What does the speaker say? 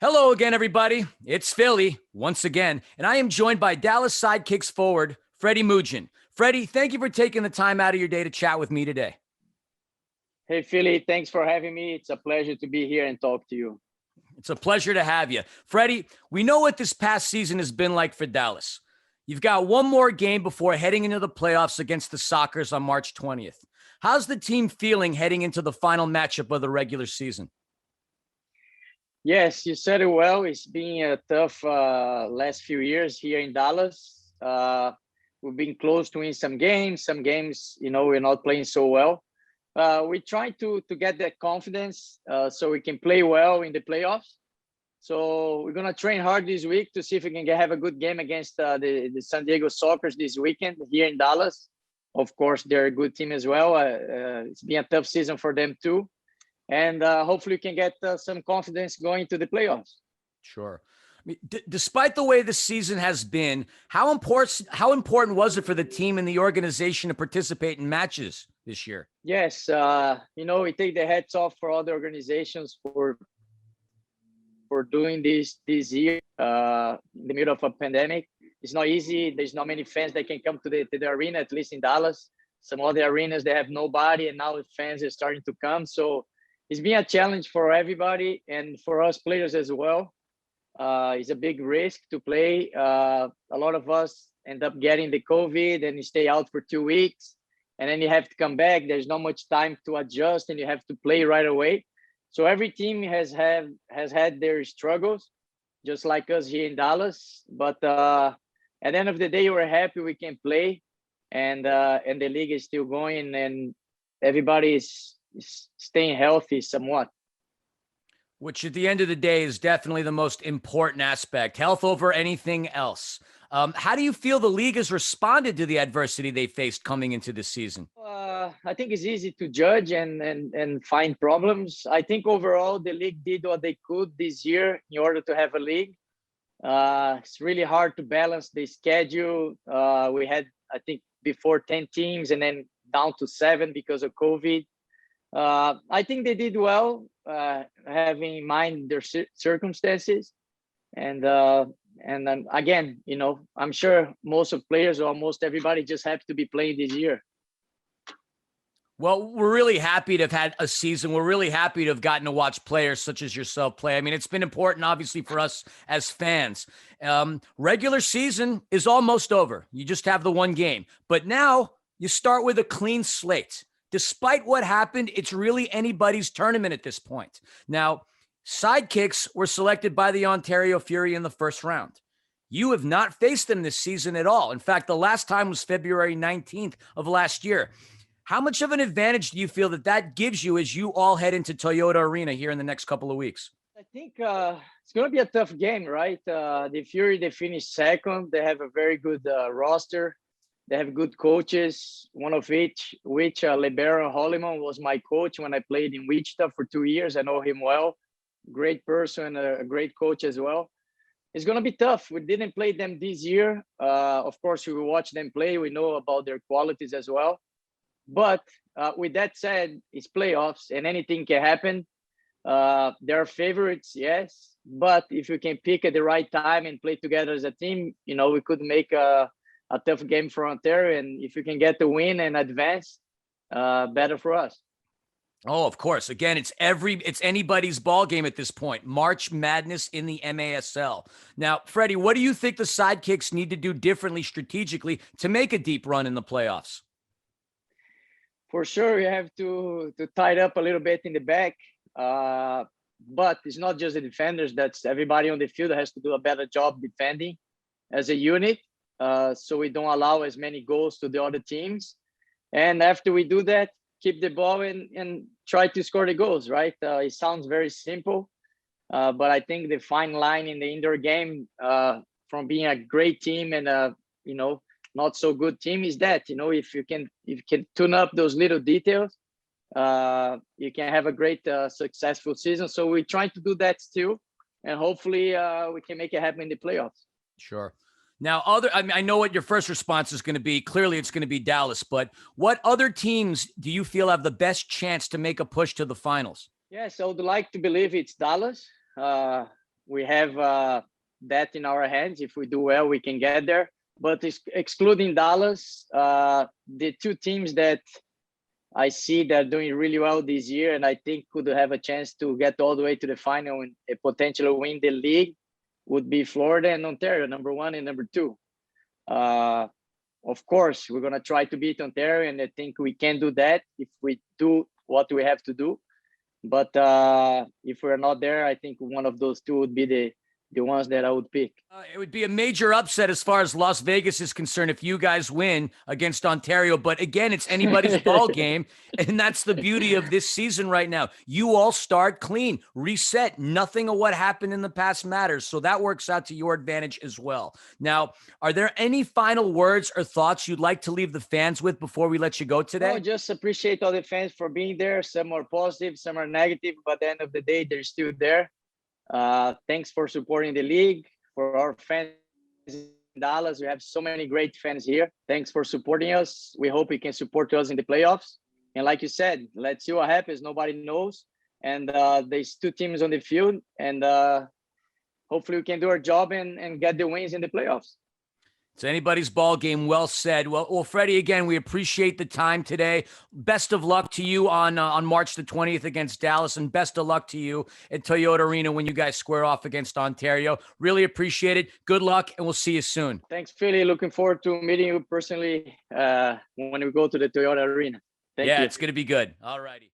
Hello again, everybody. It's Philly once again, and I am joined by Dallas Sidekicks forward, Freddy Moojen. Freddy, thank you for taking the time out of your day to chat with me today. Hey, Philly, thanks for having me. It's a pleasure to be here and talk to you. It's a pleasure to have you. Freddy, we know what this past season has been like for Dallas. You've got one more game before heading into the playoffs against the Sockers on March 20th. How's the team feeling heading into the final matchup of the regular season? Yes, you said it well. It's been a tough last few years here in Dallas. We've been close to win some games. Some games, we're not playing so well. We try to get that confidence so we can play well in the playoffs. So we're going to train hard this week to see if we can have a good game against the San Diego Sockers this weekend here in Dallas. Of course, they're a good team as well. It's been a tough season for them too. And hopefully we can get some confidence going to the playoffs. Sure. I mean, despite the way the season has been, how important was it for the team and the organization to participate in matches this year? Yes. We take the hats off for all the organizations for doing this year in the middle of a pandemic. It's not easy. There's not many fans that can come to the arena, at least in Dallas. Some other arenas, they have nobody, and now the fans are starting to come. So it's been a challenge for everybody and for us players as well. It's a big risk to play. A lot of us end up getting the COVID and you stay out for 2 weeks, and then you have to come back. There's not much time to adjust, and you have to play right away. So every team has had their struggles, just like us here in Dallas. But at the end of the day, we're happy we can play, and the league is still going, and everybody is staying healthy somewhat. Which at the end of the day is definitely the most important aspect, health over anything else. How do you feel the league has responded to the adversity they faced coming into this season? I think it's easy to judge and find problems. I think overall the league did what they could this year in order to have a league. It's really hard to balance the schedule. We had, I think, before 10 teams and then down to 7 because of COVID. I think they did well, having in mind their circumstances, and again, I'm sure most of players or almost everybody just happy to be playing this year. Well, we're really happy to have had a season. We're really happy to have gotten to watch players such as yourself play. I mean, it's been important, obviously, for us as fans. Regular season is almost over. You just have the one game, but now you start with a clean slate. Despite what happened, it's really anybody's tournament at this point. Now, Sidekicks were selected by the Ontario Fury in the first round. You have not faced them this season at all. In fact, the last time was February 19th of last year. How much of an advantage do you feel that gives you as you all head into Toyota Arena here in the next couple of weeks? I think it's going to be a tough game, right? The Fury, they finished second. They have a very good roster. They have good coaches, one of which LeBaron Holliman was my coach when I played in Wichita for 2 years. I know him well. Great person, a great coach as well. It's going to be tough. We didn't play them this year. Of course, we will watch them play. We know about their qualities as well. But with that said, it's playoffs and anything can happen. There are favorites, yes. But if you can pick at the right time and play together as a team, we could make a tough game for Ontario, and if you can get the win and advance, better for us. Oh, of course. Again, it's anybody's ball game at this point. March Madness in the MASL. Now, Freddie, what do you think the Sidekicks need to do differently strategically to make a deep run in the playoffs? For sure, you have to tie it up a little bit in the back. But it's not just the defenders. That's everybody on the field has to do a better job defending as a unit. So we don't allow as many goals to the other teams. And after we do that, keep the ball and try to score the goals, right? It sounds very simple, but I think the fine line in the indoor game from being a great team and not so good team is that, if you can tune up those little details, you can have a great successful season. So we're trying to do that still, and hopefully we can make it happen in the playoffs. Sure. Now, I know what your first response is going to be. Clearly, it's going to be Dallas. But what other teams do you feel have the best chance to make a push to the finals? Yes, I would like to believe it's Dallas. we have that in our hands. If we do well, we can get there. But excluding Dallas, the two teams that I see that are doing really well this year, and I think could have a chance to get all the way to the final and potentially win the league, would be Florida and Ontario, number 1 and number 2. Of course, we're going to try to beat Ontario, and I think we can do that if we do what we have to do. But if we're not there, I think one of those two would be the ones that I would pick. It would be a major upset as far as Las Vegas is concerned if you guys win against Ontario. But again, it's anybody's ball game. And that's the beauty of this season right now. You all start clean, reset. Nothing of what happened in the past matters. So that works out to your advantage as well. Now, are there any final words or thoughts you'd like to leave the fans with before we let you go today? No, just appreciate all the fans for being there. Some are positive, some are negative, but at the end of the day, they're still there. Thanks for supporting the league. For our fans in Dallas, we have so many great fans here. Thanks for supporting us. We hope you can support us in the playoffs. And like you said, let's see what happens. Nobody knows. And there's two teams on the field. And hopefully we can do our job and get the wins in the playoffs. It's anybody's ball game. Well said. Well, Freddie, again, we appreciate the time today. Best of luck to you on March the 20th against Dallas, and best of luck to you at Toyota Arena when you guys square off against Ontario. Really appreciate it. Good luck, and we'll see you soon. Thanks, Philly. Looking forward to meeting you personally when we go to the Toyota Arena. Thank you. It's going to be good. All righty.